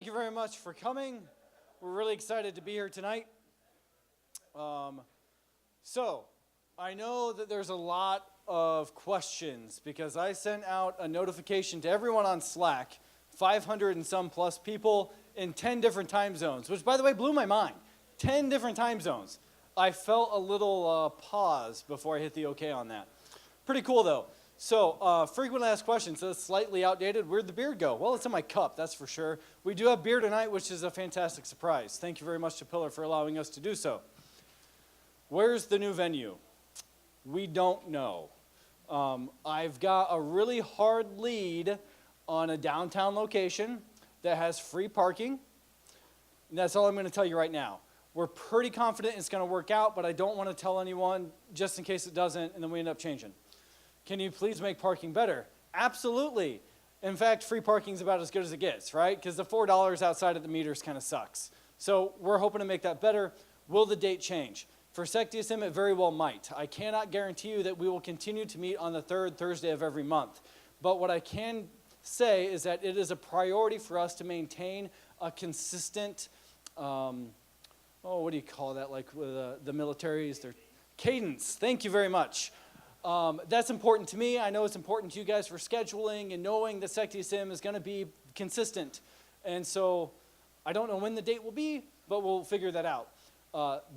Thank you very much for coming. We're really excited to be here tonight. So, I know that there's a lot of questions because I sent out a notification to everyone on Slack, 500 and some plus people in 10 different time zones, which by the way blew my mind. 10 different time zones. I felt a little pause before I hit the OK on that. Pretty cool though. So, frequently asked questions, so it's slightly outdated. Where'd the beer go? Well, it's in my cup, that's for sure. We do have beer tonight, which is a fantastic surprise. Thank you very much to Pillar for allowing us to do so. Where's the new venue? We don't know. I've got a really hard lead on a downtown location that has free parking. And that's all I'm going to tell you right now. We're pretty confident it's going to work out, but I don't want to tell anyone just in case it doesn't, and then we end up changing. Can you please make parking better? Absolutely. In fact, free parking is about as good as it gets, right? Because the $4 outside of the meters kind of sucks. So we're hoping to make that better. Will the date change? For SecDSM, it very well might. I cannot guarantee you that we will continue to meet on the third Thursday of every month. But what I can say is that it is a priority for us to maintain a consistent, what do you call that, like with the militaries? Their cadence. Thank you very much. That's important to me. I know it's important to you guys for scheduling and knowing that SecDSM is going to be consistent. And so I don't know when the date will be, but we'll figure that out.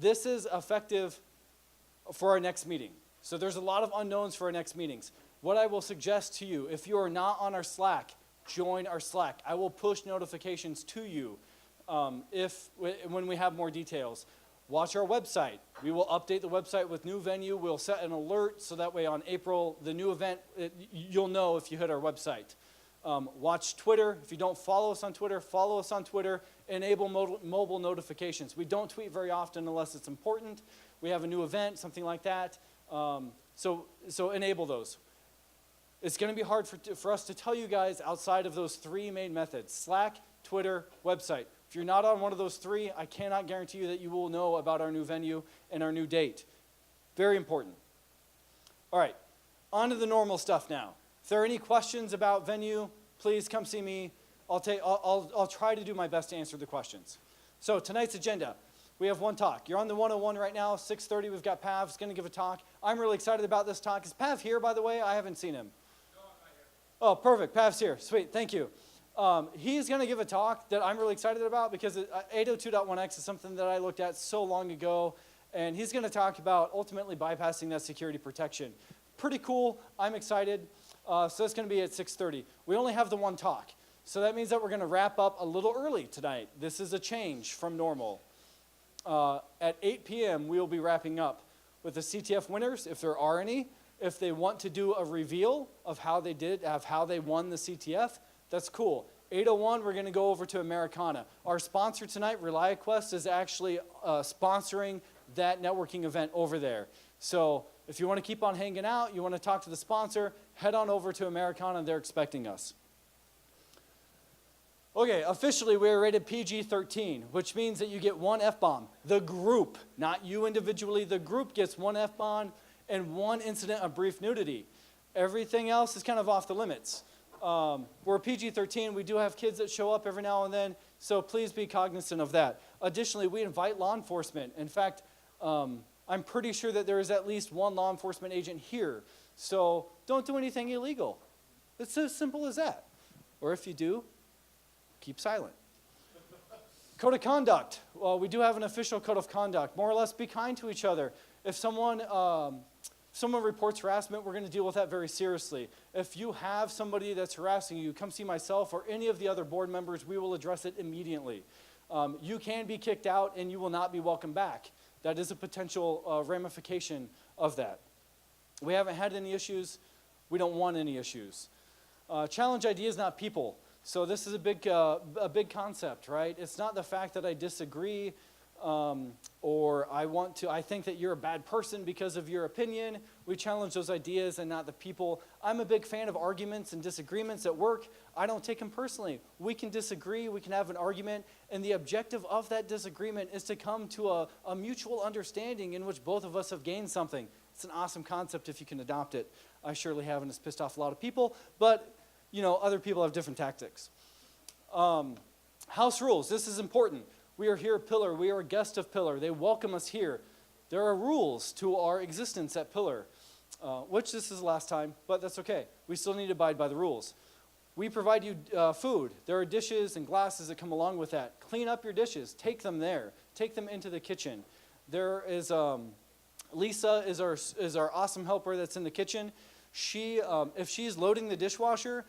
This is effective for our next meeting. So there's a lot of unknowns for our next meetings. What I will suggest to you, if you are not on our Slack, join our Slack. I will push notifications to you when we have more details. Watch our website. We will update the website with new venue. We'll set an alert so that way on April, the new event, you'll know if you hit our website. Watch Twitter. If you don't follow us on Twitter, follow us on Twitter. Enable mobile notifications. We don't tweet very often unless it's important. We have a new event, something like that. So enable those. It's going to be hard for us to tell you guys outside of those three main methods: Slack, Twitter, website. If you're not on one of those three, I cannot guarantee you that you will know about our new venue and our new date. Very important. All right, on to the normal stuff now. If there are any questions about venue, please come see me. I'll try to do my best to answer the questions. So tonight's agenda, we have one talk. You're on the 101 right now, 6:30, we've got Pav's going to give a talk. I'm really excited about this talk. Is Pav here, by the way? I haven't seen him. No, I'm not here. Oh, perfect, Pav's here, sweet, thank you. He's going to give a talk that I'm really excited about because 802.1x is something that I looked at so long ago, and he's going to talk about ultimately bypassing that security protection. Pretty cool. I'm excited. So it's going to be at 6:30. We only have the one talk, so that means that we're going to wrap up a little early tonight. This is a change from normal. At 8 p.m., we will be wrapping up with the CTF winners, if there are any. If they want to do a reveal of how they won the CTF, that's cool. 8:01, we're going to go over to Americana. Our sponsor tonight, ReliaQuest, is actually sponsoring that networking event over there. So if you want to keep on hanging out, you want to talk to the sponsor, head on over to Americana. They're expecting us. Okay, officially we are rated PG-13, which means that you get one F-bomb. The group, not you individually, the group gets one F-bomb and one incident of brief nudity. Everything else is kind of off the limits. We're PG-13. We do have kids that show up every now and then, so please be cognizant of that. Additionally, we invite law enforcement. In fact, I'm pretty sure that there is at least one law enforcement agent here, so don't do anything illegal. It's as simple as that. Or if you do, keep silent. Code of conduct. Well, we do have an official code of conduct. More or less, be kind to each other. If someone reports harassment, we're going to deal with that very seriously. If you have somebody that's harassing you, come see myself or any of the other board members. We will address it immediately. You can be kicked out and you will not be welcome back. That is a potential ramification of that. We haven't had any issues. We don't want any issues. Challenge ideas, not people. So this is a big concept, right? It's not the fact that I disagree or I think that you're a bad person because of your opinion. We challenge those ideas and not the people. I'm a big fan of arguments and disagreements at work. I don't take them personally. We can disagree, we can have an argument, and the objective of that disagreement is to come to a mutual understanding in which both of us have gained something. It's an awesome concept if you can adopt it. I surely haven't. It's pissed off a lot of people, but other people have different tactics. House rules, this is important. We are here at Pillar. We are a guest of Pillar. They welcome us here. There are rules to our existence at Pillar, which this is the last time, but that's okay. We still need to abide by the rules. We provide you food. There are dishes and glasses that come along with that. Clean up your dishes. Take them there. Take them into the kitchen. There is Lisa is our awesome helper that's in the kitchen. She, if she's loading the dishwasher,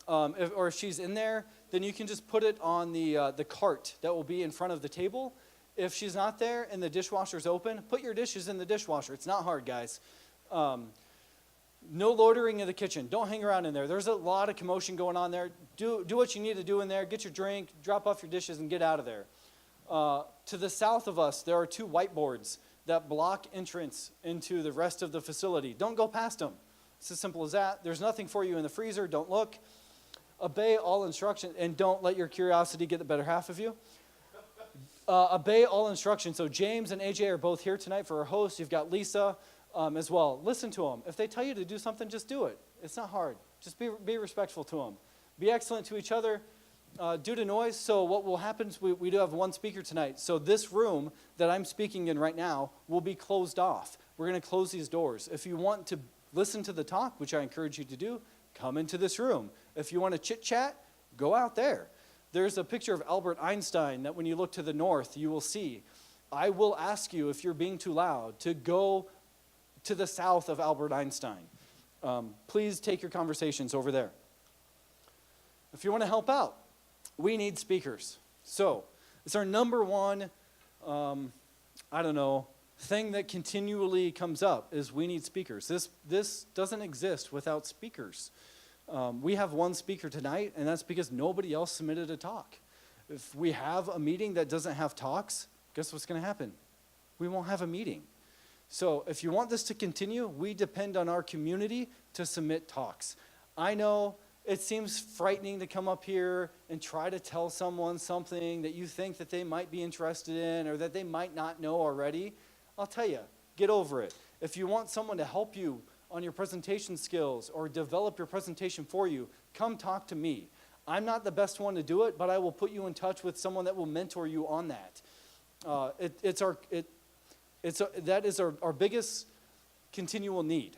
or if she's in there, then you can just put it on the cart that will be in front of the table. If she's not there and the dishwasher's open, put your dishes in the dishwasher. It's not hard, guys. No loitering in the kitchen. Don't hang around in there. There's a lot of commotion going on there. Do what you need to do in there. Get your drink, drop off your dishes, and get out of there. To the south of us, there are 2 whiteboards that block entrance into the rest of the facility. Don't go past them. It's as simple as that. There's nothing for you in the freezer. Don't look. Obey all instructions, and don't let your curiosity get the better half of you. Obey all instructions. So James and AJ are both here tonight for our host. You've got Lisa as well. Listen to them. If they tell you to do something, just do it. It's not hard. Just be respectful to them. Be excellent to each other. Due to noise, so what will happen is we do have 1 speaker tonight. So this room that I'm speaking in right now will be closed off. We're going to close these doors. If you want to listen to the talk, which I encourage you to do, come into this room. If you want to chit-chat, go out there. There's a picture of Albert Einstein that when you look to the north, you will see. I will ask you, if you're being too loud, to go to the south of Albert Einstein. Please take your conversations over there. If you want to help out, we need speakers. So it's our number one, thing that continually comes up is we need speakers. This doesn't exist without speakers. We have 1 speaker tonight, and that's because nobody else submitted a talk. If we have a meeting that doesn't have talks, guess what's going to happen? We won't have a meeting. So if you want this to continue, we depend on our community to submit talks. I know it seems frightening to come up here and try to tell someone something that you think that they might be interested in or that they might not know already. I'll tell you, get over it. If you want someone to help you on your presentation skills or develop your presentation for you, come talk to me. I'm not the best one to do it, but I will put you in touch with someone that will mentor you on that. That is our biggest continual need.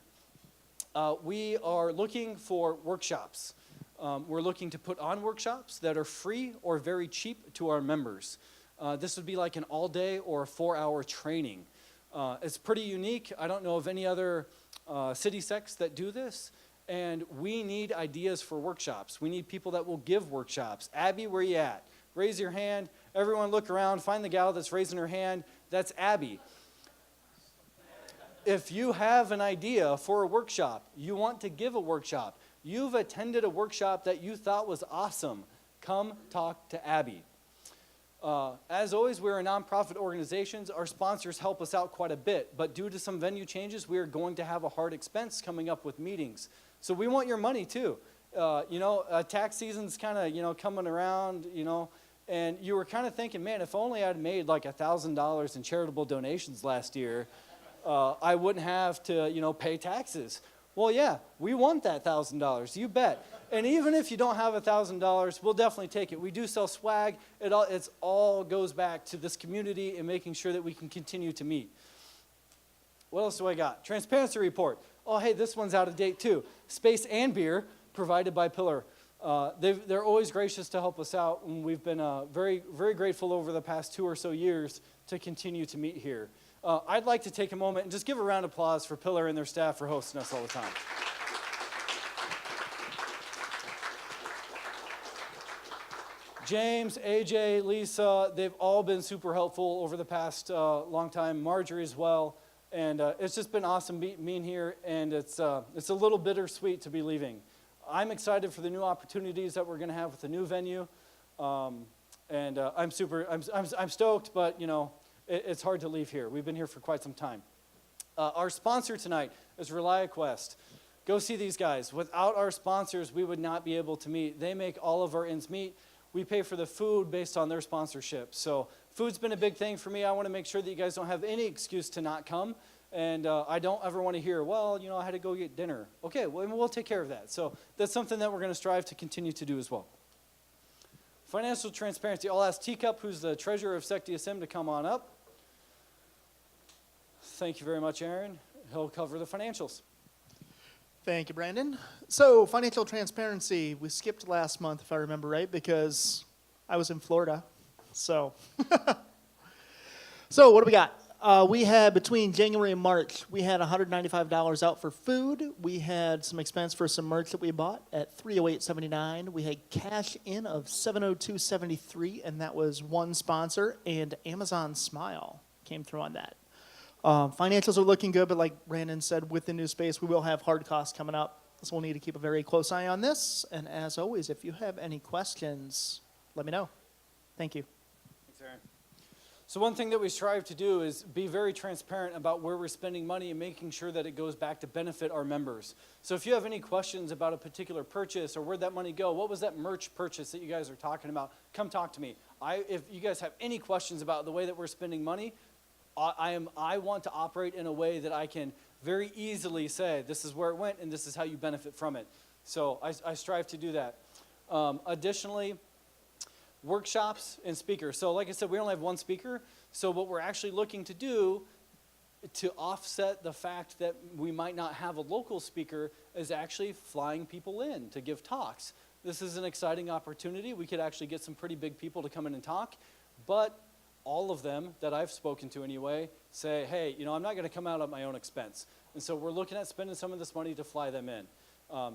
We are looking for workshops. We're looking to put on workshops that are free or very cheap to our members. This would be like an all-day or a 4-hour training. It's pretty unique. I don't know of any other city sects that do this, and we need ideas for workshops. We need people that will give workshops. Abby, where you at? Raise your hand. Everyone look around. Find the gal that's raising her hand. That's Abby. If you have an idea for a workshop, you want to give a workshop, you've attended a workshop that you thought was awesome, come talk to Abby. As always, we're a nonprofit organization. Our sponsors help us out quite a bit, but due to some venue changes, we are going to have a hard expense coming up with meetings. So we want your money too. Tax season's kind of, coming around, and you were kind of thinking, man, if only I'd made like $1,000 in charitable donations last year, I wouldn't have to, pay taxes. Well, yeah, we want that $1,000, you bet. And even if you don't have $1,000, we'll definitely take it. We do sell swag. It all goes back to this community and making sure that we can continue to meet. What else do I got? Transparency report. Oh, hey, this one's out of date too. Space and beer provided by Pillar. They're always gracious to help us out, and we've been very, very grateful over the past 2 or so years to continue to meet here. I'd like to take a moment and just give a round of applause for Pillar and their staff for hosting us all the time. James, AJ, Lisa, they've all been super helpful over the past long time. Marjorie as well. And it's just been awesome being here, and it's a little bittersweet to be leaving. I'm excited for the new opportunities that we're going to have with the new venue. I'm stoked, but, it's hard to leave here. We've been here for quite some time. Our sponsor tonight is ReliaQuest. Go see these guys. Without our sponsors, we would not be able to meet. They make all of our ends meet. We pay for the food based on their sponsorship. So food's been a big thing for me. I want to make sure that you guys don't have any excuse to not come. And I don't ever want to hear, well, I had to go get dinner. Okay, well, we'll take care of that. So that's something that we're going to strive to continue to do as well. Financial transparency. I'll ask Teacup, who's the treasurer of SecDSM, to come on up. Thank you very much, Aaron. He'll cover the financials. Thank you, Brandon. So, financial transparency, we skipped last month, if I remember right, because I was in Florida. So, what do we got? We had, between January and March, we had $195 out for food. We had some expense for some merch that we bought at $308.79. We had cash in of $702.73, and that was one sponsor, and Amazon Smile came through on that. Financials are looking good, but like Brandon said, with the new space, we will have hard costs coming up. So we'll need to keep a very close eye on this. And as always, if you have any questions, let me know. Thank you. Thanks, Aaron. So one thing that we strive to do is be very transparent about where we're spending money and making sure that it goes back to benefit our members. So if you have any questions about a particular purchase or where'd that money go, what was that merch purchase that you guys are talking about, come talk to me. If you guys have any questions about the way that we're spending money, I want to operate in a way that I can very easily say, this is where it went and this is how you benefit from it. So I strive to do that. Additionally, workshops and speakers. So like I said, we only have one speaker. So what we're actually looking to do to offset the fact that we might not have a local speaker is actually flying people in to give talks. This is an exciting opportunity. We could actually get some pretty big people to come in and talk, but all of them that I've spoken to anyway say, hey, I'm not going to come out at my own expense. And so we're looking at spending some of this money to fly them in.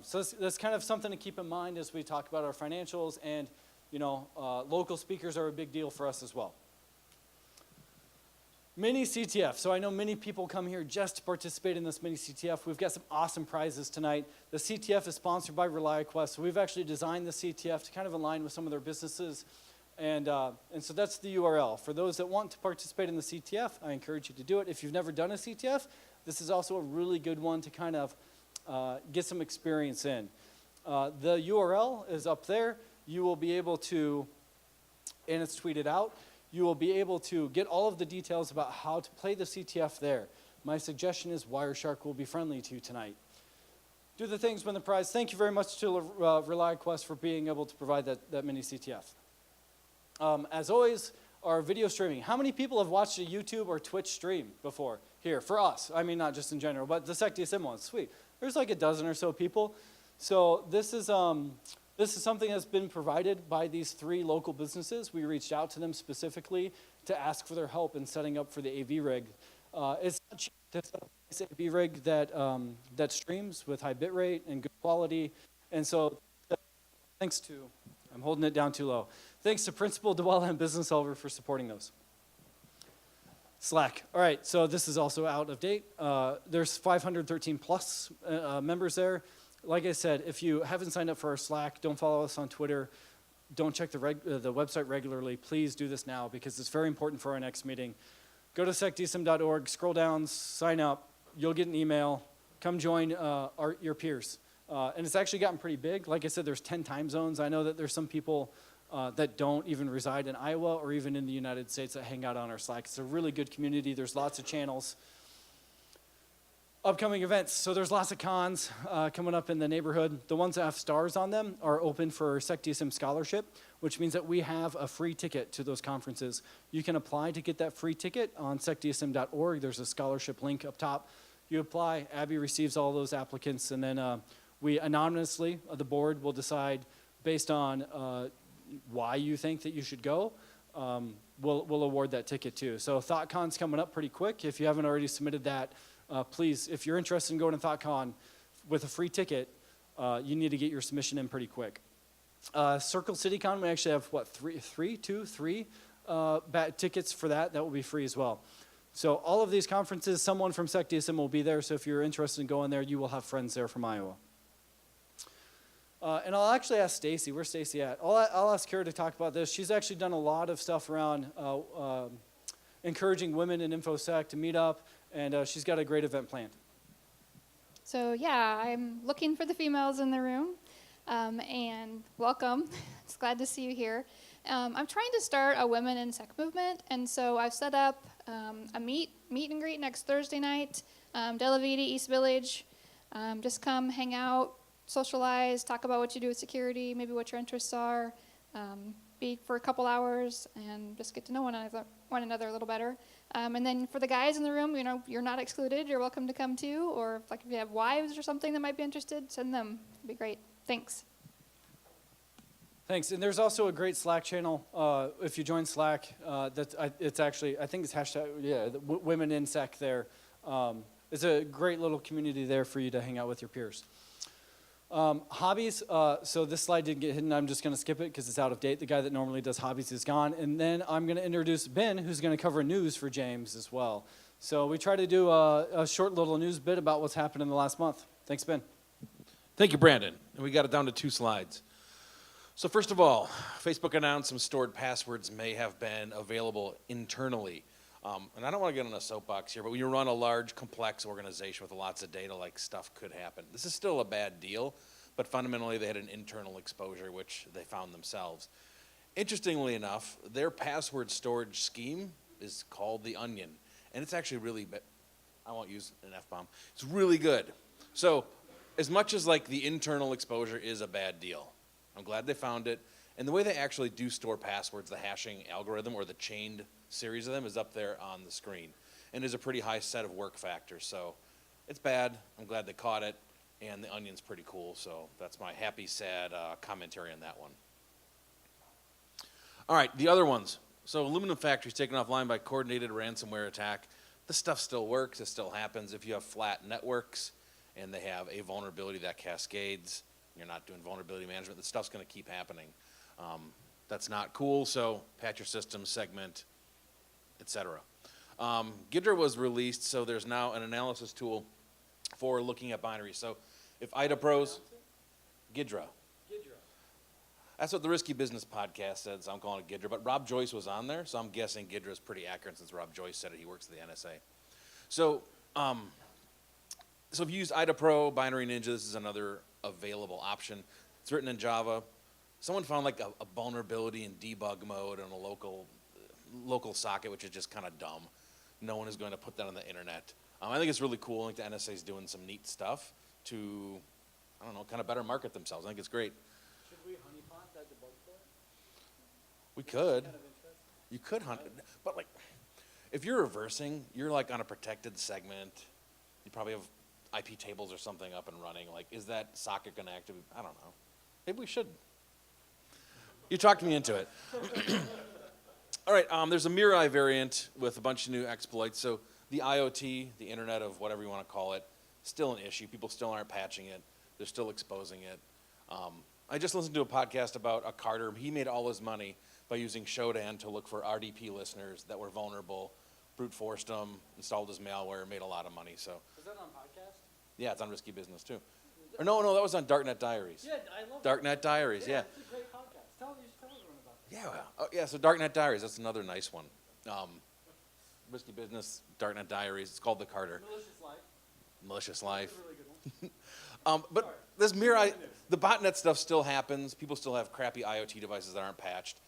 So that's kind of something to keep in mind as we talk about our financials, and local speakers are a big deal for us as well. Mini CTF. So I know many people come here just to participate in this mini CTF. We've got some awesome prizes tonight. The CTF is sponsored by ReliQuest. So we've actually designed the CTF to kind of align with some of their businesses. And so that's the URL. For those that want to participate in the CTF, I encourage you to do it. If you've never done a CTF, this is also a really good one to kind of get some experience in. The URL is up there. You will be able to, and it's tweeted out, you will be able to get all of the details about how to play the CTF there. My suggestion is Wireshark will be friendly to you tonight. Do the things, win the prize. Thank you very much to ReliQuest for being able to provide that mini CTF. As always, our video streaming. How many people have watched a YouTube or Twitch stream before? Here, for us. I mean, not just in general, but the SecDSM ones. Sweet. There's like a dozen or so people. So this is something that's been provided by these 3 local businesses. We reached out to them specifically to ask for their help in setting up for the AV rig. It's not cheap to set up an AV rig that streams with high bit rate and good quality. And so thanks to, I'm holding it down too low. Thanks to Principal Dwella and Business Solver for supporting those. Slack. All right, so this is also out of date. There's 513 plus members there. Like I said, if you haven't signed up for our Slack, don't follow us on Twitter, don't check the website regularly, please do this now because it's very important for our next meeting. Go to secdsm.org, scroll down, sign up, you'll get an email, come join your peers. And it's actually gotten pretty big. Like I said, there's 10 time zones. I know that there's some people that don't even reside in Iowa or even in the United States that hang out on our Slack. It's a really good community. There's lots of channels. Upcoming events. So there's lots of cons coming up in the neighborhood. The ones that have stars on them are open for SecDSM scholarship, which means that we have a free ticket to those conferences. You can apply to get that free ticket on secdsm.org. There's a scholarship link up top. You apply, Abby receives all those applicants, and then we anonymously, the board will decide based on why you think that you should go. We'll award that ticket too. So ThoughtCon's coming up pretty quick. If you haven't already submitted that, please, if you're interested in going to ThoughtCon with a free ticket, you need to get your submission in pretty quick. Circle CityCon, we actually have, what, three tickets for that. That will be free as well. So all of these conferences, someone from SecDSM will be there. So if you're interested in going there, you will have friends there from Iowa. And I'll actually ask Stacy. Where's Stacy at? I'll ask her to talk about this. She's actually done a lot of stuff around encouraging women in InfoSec to meet up, and she's got a great event planned. So yeah, I'm looking for the females in the room, and welcome. It's glad to see you here. I'm trying to start a women in sec movement, and so I've set up a meet and greet next Thursday night, Della Vita, East Village. Just come hang out, socialize, talk about what you do with security, maybe what your interests are. be for a couple hours and just get to know one another a little better. And then for the guys in the room, you're not excluded. You're welcome to come too. Or if you have wives or something that might be interested, send them. It'd be great. Thanks. Thanks. And there's also a great Slack channel. If you join Slack, it's actually, I think it's hashtag, Women in Sec there. It's a great little community there for you to hang out with your peers. Hobbies, so this slide didn't get hidden. I'm just going to skip it because it's out of date. The guy that normally does hobbies is gone. And then I'm going to introduce Ben, who's going to cover news for James as well. So we try to do a short little news bit about what's happened in the last month. Thanks, Ben. Thank you, Brandon. And we got it down to 2 slides. So first of all, Facebook announced some stored passwords may have been available internally. And I don't want to get on a soapbox here, but when you run a large, complex organization with lots of data, like stuff could happen. This is still a bad deal, but fundamentally they had an internal exposure, which they found themselves. Interestingly enough, their password storage scheme is called the Onion, and it's actually really, I won't use an F-bomb, it's really good. So as much as like the internal exposure is a bad deal, I'm glad they found it. And the way they actually do store passwords, the hashing algorithm or the chained series of them is up there on the screen. And there's a pretty high set of work factors. So it's bad. I'm glad they caught it. And the Onion's pretty cool. So that's my happy, sad commentary on that one. All right, the other ones. So aluminum factories taken offline by coordinated ransomware attack. This stuff still works. It still happens. If you have flat networks and they have a vulnerability that cascades, you're not doing vulnerability management, this stuff's going to keep happening. That's not cool, so patch your system, segment, etc. Gidra was released, so there's now an analysis tool for looking at binaries. So if IDA pros, Gidra. That's what the Risky Business podcast said, so I'm calling it Gidra. But Rob Joyce was on there, so I'm guessing Gidra is pretty accurate since Rob Joyce said it. He works at the NSA. So if you use IDA Pro, Binary Ninja, this is another available option. It's written in Java. Someone found like a vulnerability in debug mode on a local socket, which is just kind of dumb. No one is going to put that on the internet. I think it's really cool. I think the NSA is doing some neat stuff to, I don't know, kind of better market themselves. I think it's great. Should we honeypot that debug for it? We could. You could hunt it. But like, if you're reversing, you're like on a protected segment. You probably have IP tables or something up and running. Like, is that socket going to activate? I don't know. Maybe we should. You talked me into it. All right, there's a Mirai variant with a bunch of new exploits. So the IoT, the Internet of whatever you want to call it, still an issue. People still aren't patching it. They're still exposing it. I just listened to a podcast about a Carter. He made all his money by using Shodan to look for RDP listeners that were vulnerable, brute forced them, installed his malware, made a lot of money. So Is that on podcast? yeah, it's on Risky Business too. Or no, that was on Darknet Diaries. Yeah, I love Darknet Diaries, yeah. It's a great podcast. You should tell everyone about it. Yeah, yeah. So Darknet Diaries, that's another nice one. Risky Business, Darknet Diaries. It's called The Carter. Malicious Life. That's a really good one. But this Mirai, the botnet stuff still happens. People still have crappy IoT devices that aren't patched.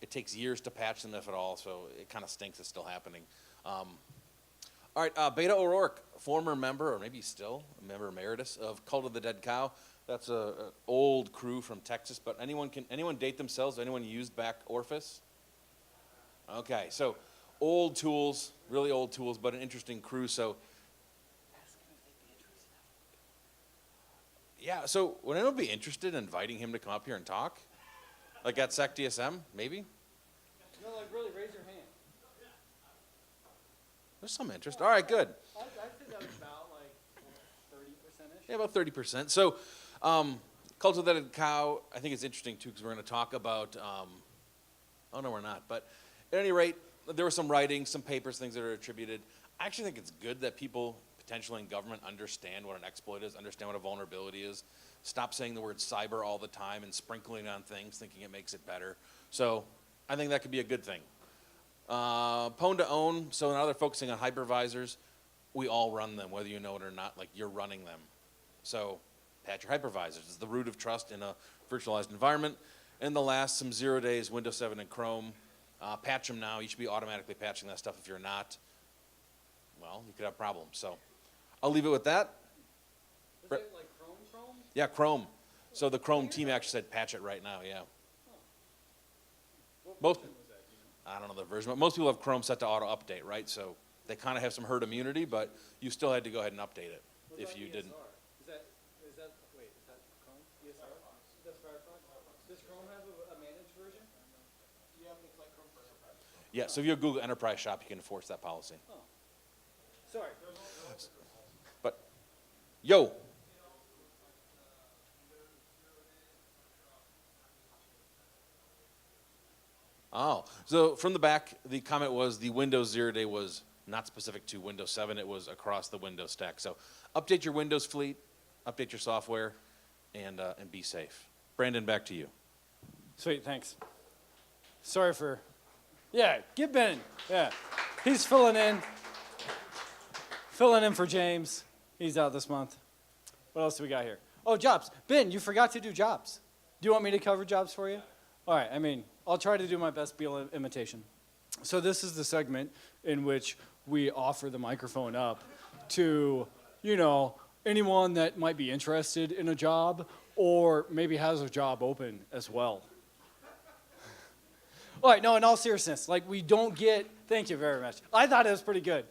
It takes years to patch them, if at all. So it kind of stinks. It's still happening. All right, Beta O'Rourke, former member, or maybe still a member emeritus of Cult of the Dead Cow. That's an old crew from Texas, but anyone date themselves? Anyone used back Orphis? Okay, so old tools, really old tools, but an interesting crew. So yeah, so would anyone be interested in inviting him to come up here and talk? Like at SecDSM, maybe? No, like really raise your hand. There's some interest. All right, good. I think that was about like 30%-ish. Yeah, about 30%. So, Cult of the Dead Cow, I think it's interesting too because we're going to talk about, oh no, we're not. But at any rate, there were some writings, some papers, things that are attributed. I actually think it's good that people potentially in government understand what an exploit is, understand what a vulnerability is. Stop saying the word cyber all the time and sprinkling on things, thinking it makes it better. So, I think that could be a good thing. Pwn to own, so now they're focusing on hypervisors. We all run them, whether you know it or not, like you're running them. So patch your hypervisors. It's the root of trust in a virtualized environment. And the last, some 0 days, Windows 7 and Chrome. Patch them now. You should be automatically patching that stuff. If you're not, well, you could have problems. So I'll leave it with that. Is it like Chrome? Yeah, Chrome. So the Chrome team actually said patch it right now, yeah. Most, I don't know the version, but most people have Chrome set to auto update, right? So they kind of have some herd immunity, but you still had to go ahead and update it if you didn't. Is that Chrome? ESR? That's Firefox? Does Chrome have a managed version? Do you have any like Chrome for Enterprise? Yeah, so if you have Google Enterprise Shop, you can enforce that policy. Sorry. But, yo. Oh, so from the back, the comment was the Windows 0 Day was not specific to Windows 7, it was across the Windows stack. So update your Windows fleet, update your software, and be safe. Brandon, back to you. Sweet, thanks. Sorry for, yeah, give Ben, yeah. He's filling in for James. He's out this month. What else do we got here? Oh, jobs. Ben, you forgot to do jobs. Do you want me to cover jobs for you? All right, I mean, I'll try to do my best Beal imitation. So this is the segment in which we offer the microphone up to, you know, anyone that might be interested in a job or maybe has a job open as well. All right, no, in all seriousness, like we don't get, thank you very much. I thought it was pretty good.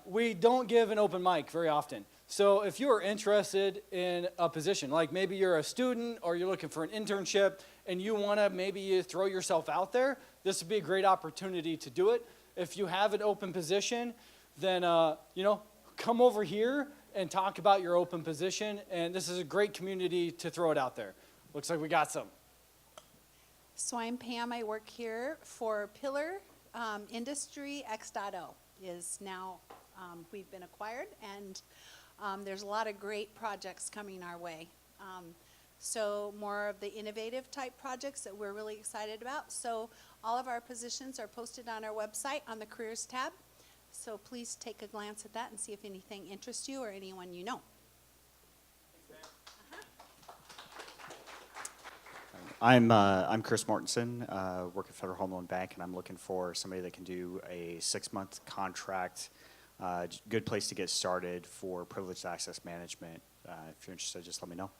We don't give an open mic very often. So if you're interested in a position, like maybe you're a student or you're looking for an internship and you want to maybe throw yourself out there, this would be a great opportunity to do it. If you have an open position, then, you know, come over here and talk about your open position. And this is a great community to throw it out there. Looks like we got some. So I'm Pam. I work here for Pillar Industry X.0 is now, we've been acquired, and there's a lot of great projects coming our way. So more of the innovative type projects that we're really excited about. So all of our positions are posted on our website on the Careers tab. So please take a glance at that and see if anything interests you or anyone you know. I'm Chris Mortensen, work at Federal Home Loan Bank, and I'm looking for somebody that can do a 6-month contract. Good place to get started for privileged access management. If you're interested, just let me know.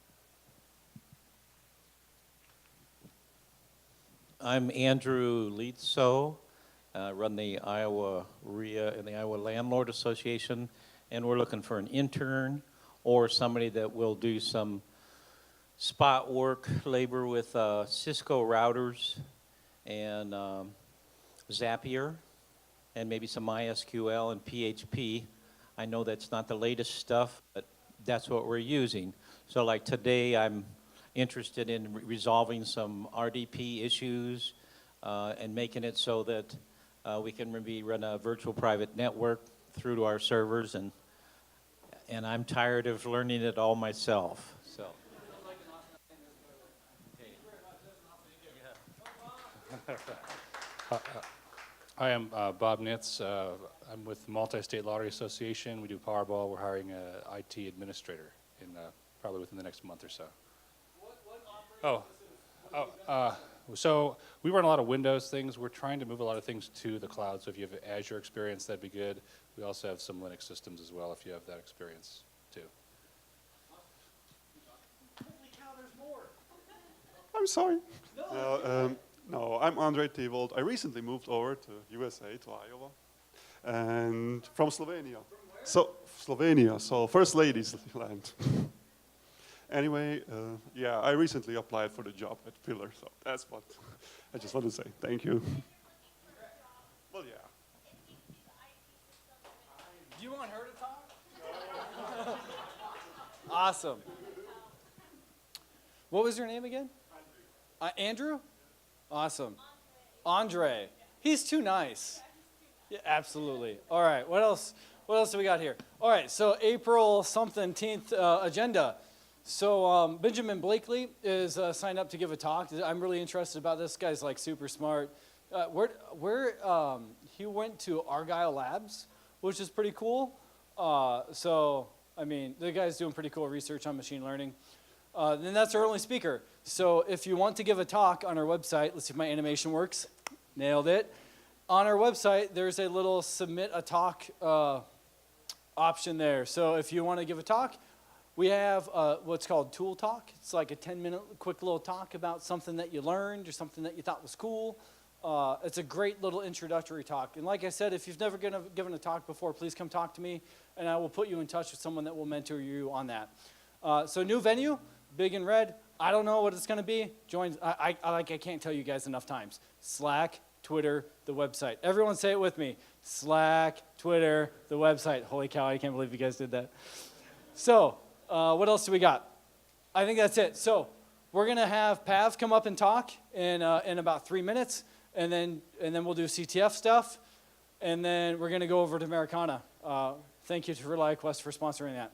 I'm Andrew Lietzo, run the Iowa RIA and the Iowa Landlord Association, and we're looking for an intern or somebody that will do some spot work, labor with Cisco routers and Zapier, and maybe some MySQL and PHP. I know that's not the latest stuff, but that's what we're using. So like today, I'm interested in resolving some RDP issues and making it so that we can maybe run a virtual private network through to our servers, and I'm tired of learning it all myself. So. I am Bob Nitz. I'm with the Multi-State Lottery Association. We do Powerball. We're hiring an IT administrator in probably within the next month or so. So we run a lot of Windows things. We're trying to move a lot of things to the cloud. So if you have Azure experience, that'd be good. We also have some Linux systems as well if you have that experience too. I'm sorry. No, I'm Andre Tevold. I recently moved over to USA, to Iowa, and from Slovenia. So Slovenia, so First Ladies land. Anyway, yeah, I recently applied for the job at Pillar, so that's what I just want to say. Thank you. Well, yeah. Do you want her to talk? Awesome. What was your name again? Andrew? Awesome. Andre. He's too nice. Yeah, absolutely. All right, what else? What else do we got here? All right, so April something 10th agenda. So Benjamin Blakely is signed up to give a talk. I'm really interested about this. Guy's like super smart. He went to Argyle Labs, which is pretty cool. So, I mean, the guy's doing pretty cool research on machine learning. Then that's our only speaker. So if you want to give a talk on our website, let's see if my animation works. Nailed it. On our website, there's a little submit a talk option there. So if you want to give a talk, we have what's called Tool Talk. It's like a 10-minute quick little talk about something that you learned or something that you thought was cool. It's a great little introductory talk. And like I said, if you've never given a talk before, please come talk to me, and I will put you in touch with someone that will mentor you on that. So new venue, big in red. I don't know what it's going to be. Join. I can't tell you guys enough times. Slack, Twitter, the website. Everyone say it with me. Slack, Twitter, the website. Holy cow, I can't believe you guys did that. So what else do we got? I think that's it. So we're going to have Pav come up and talk in about 3 minutes, and then we'll do CTF stuff, and then we're going to go over to Americana. Thank you to RelyQuest for sponsoring that.